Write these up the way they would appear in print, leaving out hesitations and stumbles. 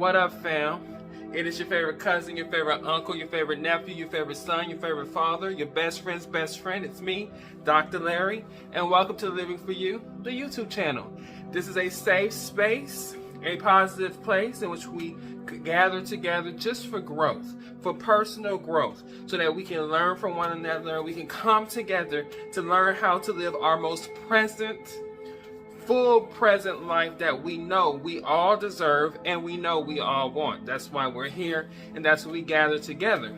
What up, fam? It is your favorite cousin, your favorite uncle, your favorite nephew, your favorite son, your favorite father, your best friend's best friend. It's me, Dr. Larry, and welcome to Living For You, the YouTube channel. This is a safe space, a positive place in which we gather together just for growth, for personal growth, so that we can learn from one another, we can come together to learn how to live our most present, full present life that we know we all deserve and we know we all want. That's why we're here, and that's why we gather together.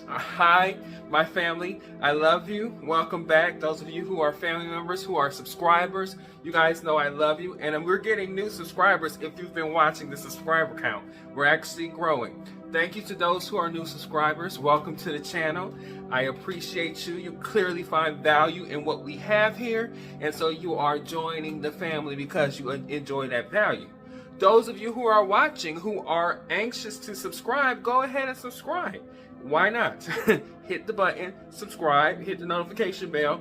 Hi, my family. I love you. Welcome back. Those of you who are family members, who are subscribers, you guys know I love you. And we're getting new subscribers if you've been watching the subscriber count. We're actually growing. Thank you to those who are new subscribers. Welcome to the channel. I appreciate you. You clearly find value in what we have here, and so you are joining the family because you enjoy that value. Those of you who are watching who are anxious to subscribe, go ahead and subscribe. Why not? Hit the button, subscribe, hit the notification bell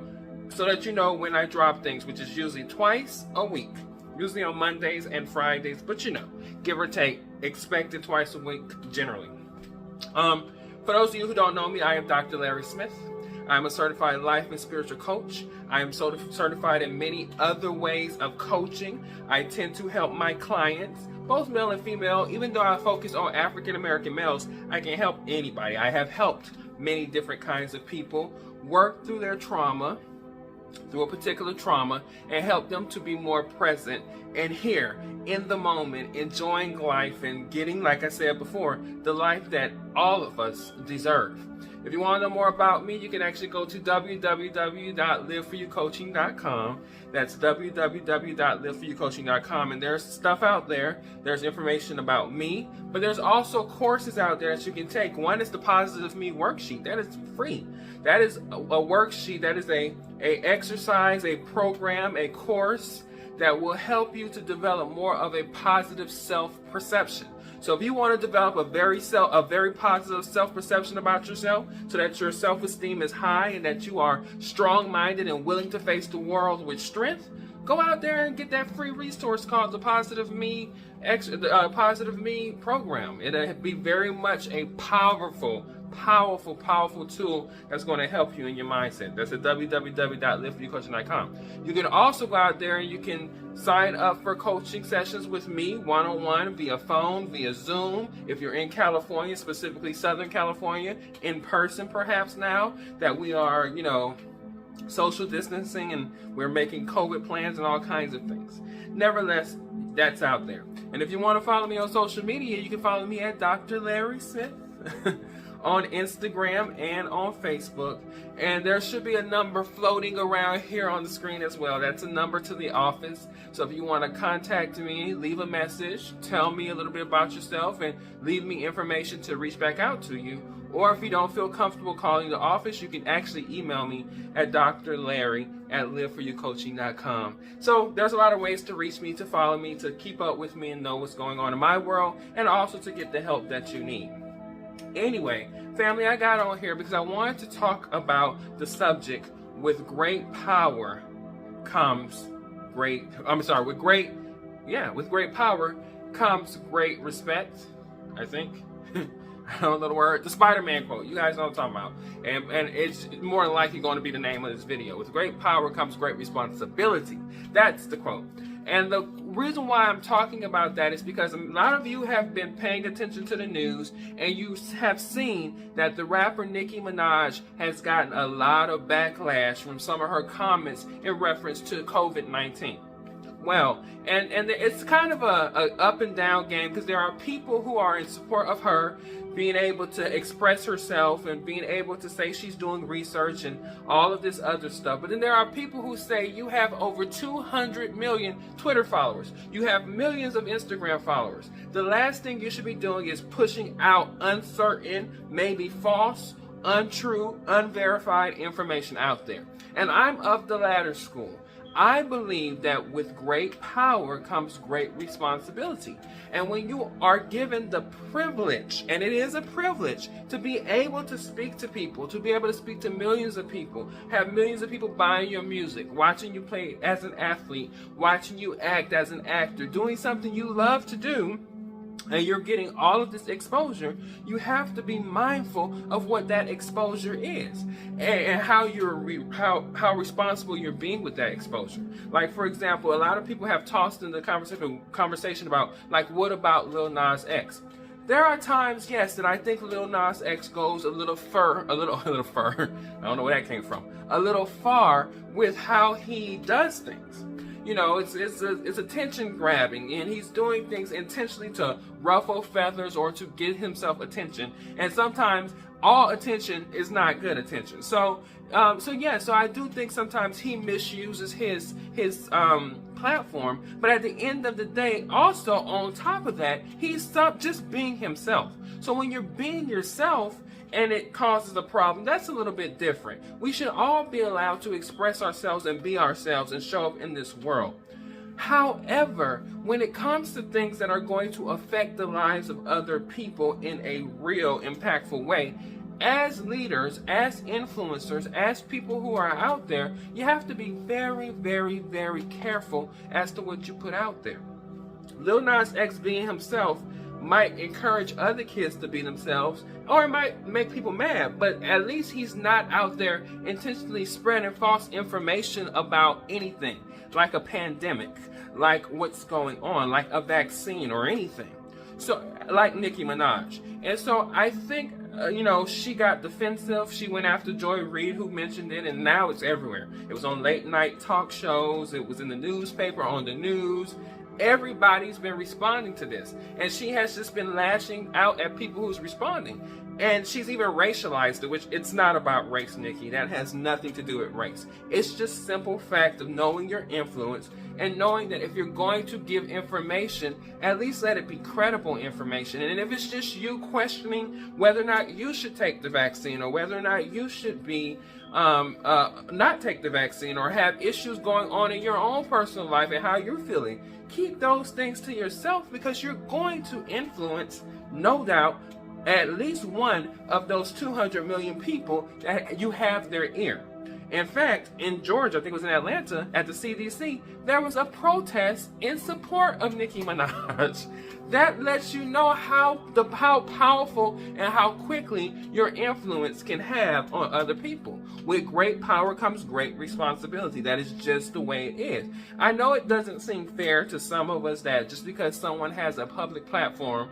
so that you know when I drop things, which is usually twice a week. Usually on Mondays and Fridays, but you know, give or take, expect it twice a week generally. For those of you who don't know me, I am Dr. Larry Smith. I'm a certified life and spiritual coach. I am certified in many other ways of coaching. I tend to help my clients, both male and female. Even though I focus on African American males, I can help anybody. I have helped many different kinds of people work through their trauma, through a particular trauma, and help them to be more present and here in the moment, enjoying life and getting, like I said before, the life that all of us deserve. If you want to know more about me, you can actually go to www.liveforyoucoaching.com. That's www.liveforyoucoaching.com, and there's stuff out there. There's information about me, but there's also courses out there that you can take. One is the Positive Me worksheet. That is free. That is a worksheet. That is a exercise, a program, a course that will help you to develop more of a positive self-perception. So if you want to develop a very positive self-perception about yourself, so that your self-esteem is high and that you are strong-minded and willing to face the world with strength, go out there and get that free resource called the Positive Me program. It'll be very much a powerful tool that's going to help you in your mindset. That's at www.liveforyoucoaching.com. You can also go out there and you can sign up for coaching sessions with me one-on-one via phone, via Zoom. If you're in California, specifically Southern California, in person perhaps now that we are, social distancing and we're making COVID plans and all kinds of things. Nevertheless, that's out there. And if you want to follow me on social media, you can follow me at Dr. Larry Smith on Instagram and on Facebook. And there should be a number floating around here on the screen as well. That's a number to the office. So if you want to contact me, leave a message, tell me a little bit about yourself, and leave me information to reach back out to you. Or if you don't feel comfortable calling the office, you can actually email me at drlarry@liveforyoucoaching.com. So there's a lot of ways to reach me, to follow me, to keep up with me and know what's going on in my world, and also to get the help that you need. Anyway, family, I got on here because I wanted to talk about the subject with great power comes great power comes great respect, I think. I don't know the word. The Spider-Man quote. You guys know what I'm talking about. And it's more than likely going to be the name of this video. With great power comes great responsibility. That's the quote. And the reason why I'm talking about that is because a lot of you have been paying attention to the news, and you have seen that the rapper Nikki Minaj has gotten a lot of backlash from some of her comments in reference to COVID-19. Well, and it's kind of a up and down game, because there are people who are in support of her being able to express herself and being able to say she's doing research and all of this other stuff. But then there are people who say you have over 200 million Twitter followers. You have millions of Instagram followers. The last thing you should be doing is pushing out uncertain, maybe false, untrue, unverified information out there. And I'm of the latter school. I believe that with great power comes great responsibility. And when you are given the privilege, and it is a privilege, to be able to speak to people, to be able to speak to millions of people, have millions of people buying your music, watching you play as an athlete, watching you act as an actor, doing something you love to do, and you're getting all of this exposure, you have to be mindful of what that exposure is, and how how responsible you're being with that exposure. Like, for example, a lot of people have tossed in the conversation about, like, what about Lil Nas X? There are times, yes, that I think Lil Nas X goes a little far. I don't know where that came from. A little far with how he does things. You know, it's attention grabbing, and he's doing things intentionally to ruffle feathers or to get himself attention. And sometimes all attention is not good attention. So I do think sometimes he misuses his platform. But at the end of the day, also on top of that, he's just being himself. So when you're being yourself and it causes a problem, that's a little bit different. We should all be allowed to express ourselves and be ourselves and show up in this world. However, when it comes to things that are going to affect the lives of other people in a real, impactful way, as leaders, as influencers, as people who are out there, you have to be very, very, very careful as to what you put out there. Lil Nas X being himself might encourage other kids to be themselves, or it might make people mad, but at least he's not out there intentionally spreading false information about anything, like a pandemic, like what's going on, like a vaccine or anything. So, like Nikki Minaj. And so I think, she got defensive. She went after Joy Reid, who mentioned it, and now it's everywhere. It was on late night talk shows. It was in the newspaper, on the news. Everybody's been responding to this, and she has just been lashing out at people who's responding. And she's even racialized it, which it's not about race, Nikki. That has nothing to do with race. It's just simple fact of knowing your influence and knowing that if you're going to give information, at least let it be credible information. And if it's just you questioning whether or not you should take the vaccine, or whether or not you should be not take the vaccine, or have issues going on in your own personal life and how you're feeling, keep those things to yourself, because you're going to influence, no doubt, at least one of those 200 million people that you have their ear. In fact, in Georgia, I think it was in Atlanta, at the CDC, there was a protest in support of Nicki Minaj. That lets you know how powerful and how quickly your influence can have on other people. With great power comes great responsibility. That is just the way it is. I know it doesn't seem fair to some of us that just because someone has a public platform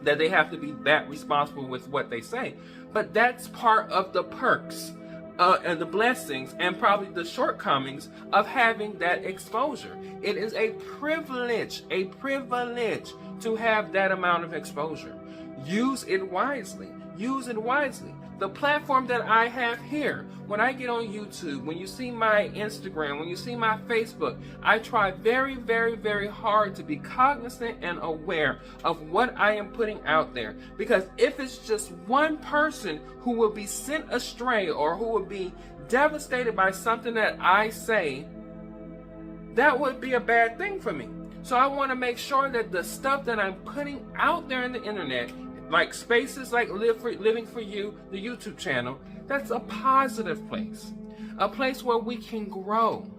that they have to be that responsible with what they say. But that's part of the perks and the blessings and probably the shortcomings of having that exposure. It is a privilege to have that amount of exposure. Use it wisely. Use it wisely. The platform that I have here, when I get on YouTube, when you see my Instagram, when you see my Facebook, I try very, very, very hard to be cognizant and aware of what I am putting out there. Because if it's just one person who will be sent astray or who will be devastated by something that I say, that would be a bad thing for me. So I want to make sure that the stuff that I'm putting out there in the internet, like spaces like Living for You, the YouTube channel, that's a positive place. A place where we can grow.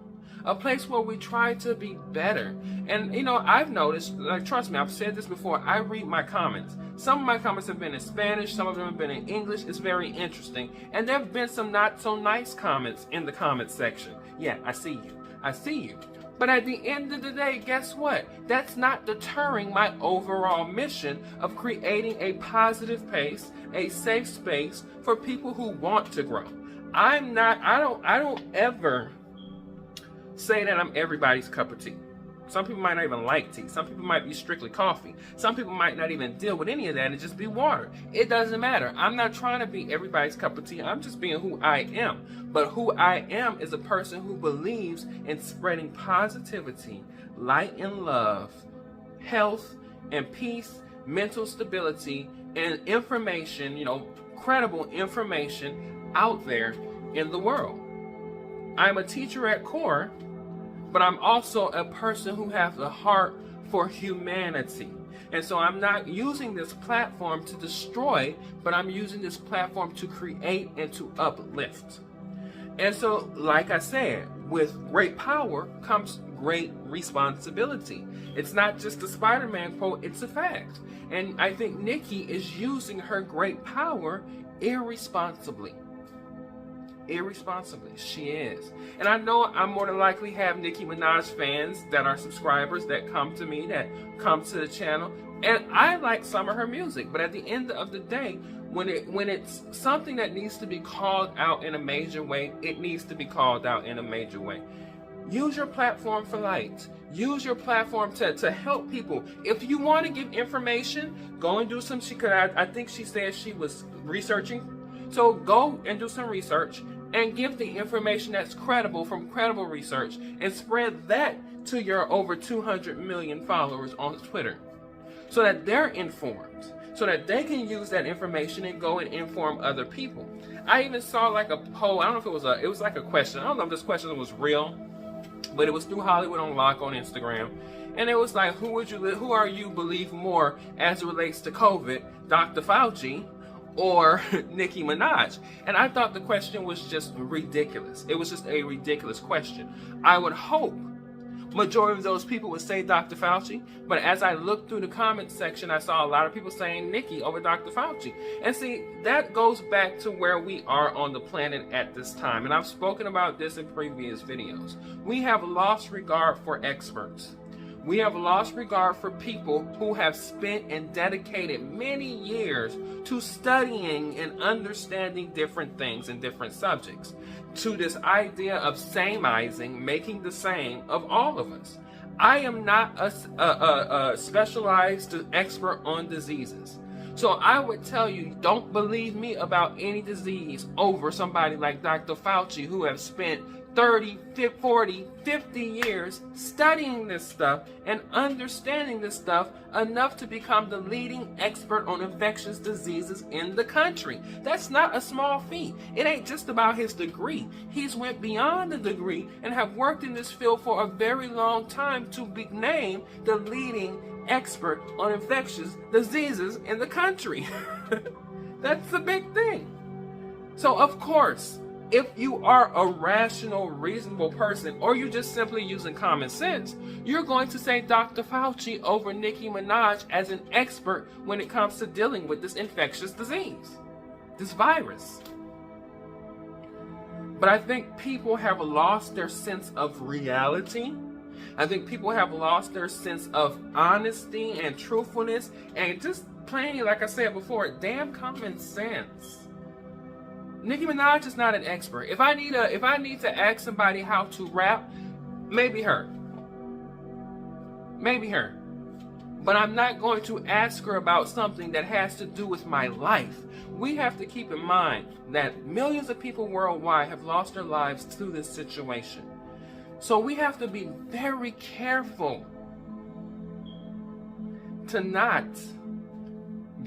A place where we try to be better. And, I've noticed, like, trust me, I've said this before, I read my comments. Some of my comments have been in Spanish, some of them have been in English. It's very interesting. And there have been some not so nice comments in the comment section. Yeah, I see you. I see you. But at the end of the day, guess what? That's not deterring my overall mission of creating a positive space, a safe space for people who want to grow. I don't ever say that I'm everybody's cup of tea. Some people might not even like tea. Some people might be strictly coffee. Some people might not even deal with any of that and just be water. It doesn't matter. I'm not trying to be everybody's cup of tea. I'm just being who I am. But who I am is a person who believes in spreading positivity, light and love, health and peace, mental stability, and information, credible information out there in the world. I'm a teacher at core, but I'm also a person who has a heart for humanity. And so I'm not using this platform to destroy, but I'm using this platform to create and to uplift. And so, like I said, with great power comes great responsibility. It's not just a Spider-Man quote, it's a fact. And I think Nikki is using her great power irresponsibly. Irresponsibly, she is. And I know I more than likely have Nikki Minaj fans that are subscribers that come to me, that come to the channel, and I like some of her music. But at the end of the day, when it's something that needs to be called out in a major way, it needs to be called out in a major way. Use your platform for light. Use your platform to help people. If you want to give information, go and do some. I think she said she was researching. So go and do some research and give the information that's credible from credible research, and spread that to your over 200 million followers on Twitter, so that they're informed, so that they can use that information and go and inform other people. I even saw like a poll. I don't know if it was like a question. I don't know if this question was real, but it was through Hollywood Unlocked on Instagram. And it was like, who are you believe more as it relates to COVID, Dr. Fauci or Nikki Minaj? And I thought the question was just ridiculous. It was just a ridiculous question. I would hope majority of those people would say Dr. Fauci, but as I looked through the comment section, I saw a lot of people saying Nikki over Dr. Fauci. And see, that goes back to where we are on the planet at this time. And I've spoken about this in previous videos. We have lost regard for experts. We have lost regard for people who have spent and dedicated many years to studying and understanding different things and different subjects, to this idea of sameizing, making the same of all of us. I am not a specialized expert on diseases. So I would tell you, don't believe me about any disease over somebody like Dr. Fauci, who have spent 30, 40, 50 years studying this stuff and understanding this stuff enough to become the leading expert on infectious diseases in the country. That's not a small feat. It ain't just about his degree. He's went beyond the degree and have worked in this field for a very long time to be named the leading expert on infectious diseases in the country. That's a big thing. So of course, if you are a rational, reasonable person, or you're just simply using common sense, you're going to say Dr. Fauci over Nikki Minaj as an expert when it comes to dealing with this infectious disease, this virus. But I think people have lost their sense of reality. I think people have lost their sense of honesty and truthfulness, and just plain, like I said before, damn common sense. Nikki Minaj is not an expert. If I need to ask somebody how to rap, maybe her. Maybe her. But I'm not going to ask her about something that has to do with my life. We have to keep in mind that millions of people worldwide have lost their lives through this situation. So we have to be very careful to not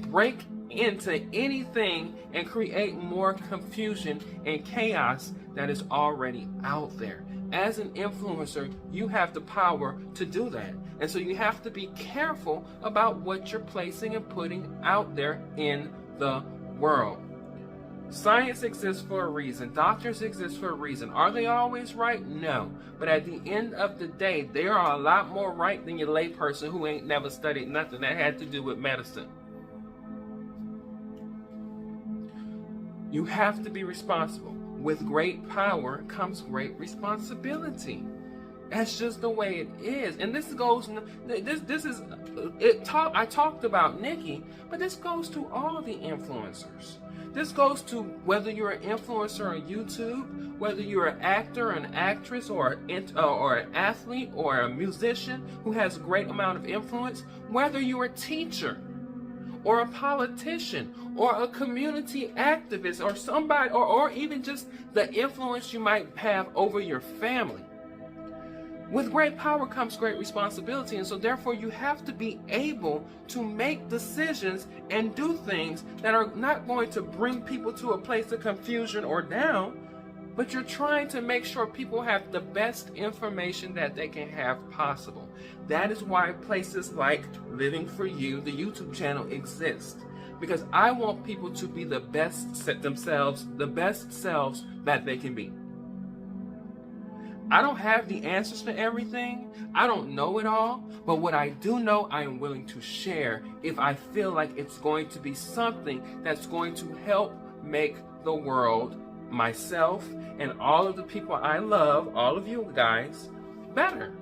break into anything and create more confusion and chaos that is already out there. As an influencer, you have the power to do that. And so you have to be careful about what you're placing and putting out there in the world. Science exists for a reason. Doctors exist for a reason. Are they always right? No. But at the end of the day, they are a lot more right than your layperson who ain't never studied nothing that had to do with medicine. You have to be responsible. With great power comes great responsibility. That's just the way it is. And this goes, I talked about Nikki, but this goes to all the influencers. This goes to whether you're an influencer on YouTube, whether you're an actor, an actress, or an athlete, or a musician who has a great amount of influence, whether you're a teacher, or a politician, or a community activist, or somebody, or even just the influence you might have over your family. With great power comes great responsibility, and so therefore you have to be able to make decisions and do things that are not going to bring people to a place of confusion or down, but you're trying to make sure people have the best information that they can have possible. That is why places like Living For You, the YouTube channel, exist. Because I want people to be the best themselves, the best selves that they can be. I don't have the answers to everything. I don't know it all. But what I do know, I am willing to share if I feel like it's going to be something that's going to help make the world, myself, and all of the people I love, all of you guys, better.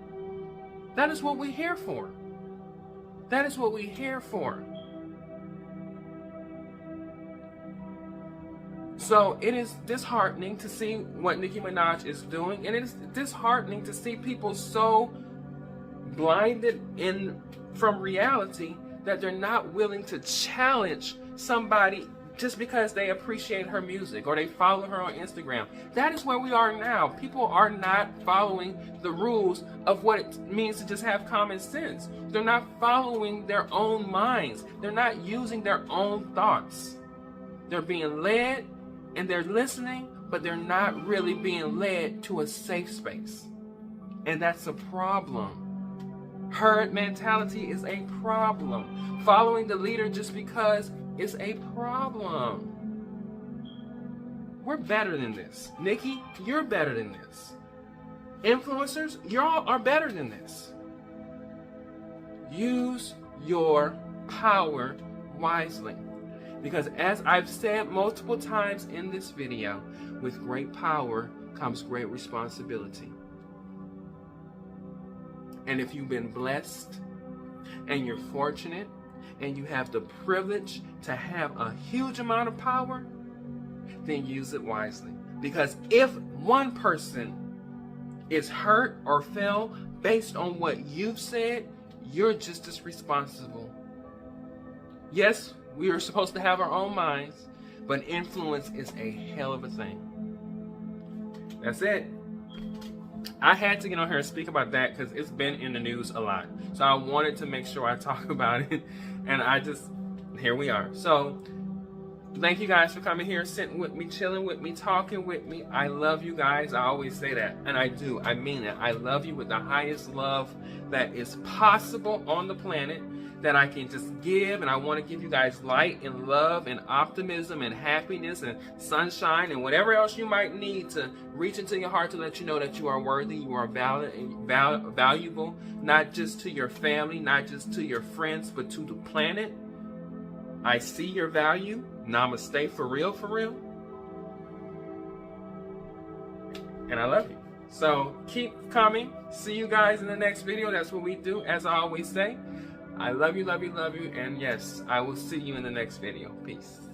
That is what we're here for. That is what we're here for. So it is disheartening to see what Nikki Minaj is doing, and it is disheartening to see people so blinded from reality that they're not willing to challenge somebody just because they appreciate her music or they follow her on Instagram. That is where we are now. People are not following the rules of what it means to just have common sense. They're not following their own minds. They're not using their own thoughts. They're being led and they're listening, but they're not really being led to a safe space. And that's a problem. Herd mentality is a problem. Following the leader just because is a problem. We're better than this. Nikki, you're better than this. Influencers, y'all are better than this. Use your power wisely. Because as I've said multiple times in this video, with great power comes great responsibility. And if you've been blessed and you're fortunate and you have the privilege to have a huge amount of power, then use it wisely. Because if one person is hurt or fell based on what you've said, you're just as responsible. Yes, we are supposed to have our own minds, but influence is a hell of a thing. That's it. I had to get on here and speak about that because it's been in the news a lot. So I wanted to make sure I talk about it. And here we are. So thank you guys for coming here, sitting with me, chilling with me, talking with me. I love you guys. I always say that. And I do. I mean it. I love you with the highest love that is possible on the planet, that I can just give. And I want to give you guys light and love and optimism and happiness and sunshine and whatever else you might need to reach into your heart to let you know that you are worthy, you are valid and valuable, not just to your family, not just to your friends, but to the planet. I see your value. Namaste, for real, for real. And I love you. So keep coming. See you guys in the next video. That's what we do, as I always say. I love you, love you, love you. And yes, I will see you in the next video. Peace.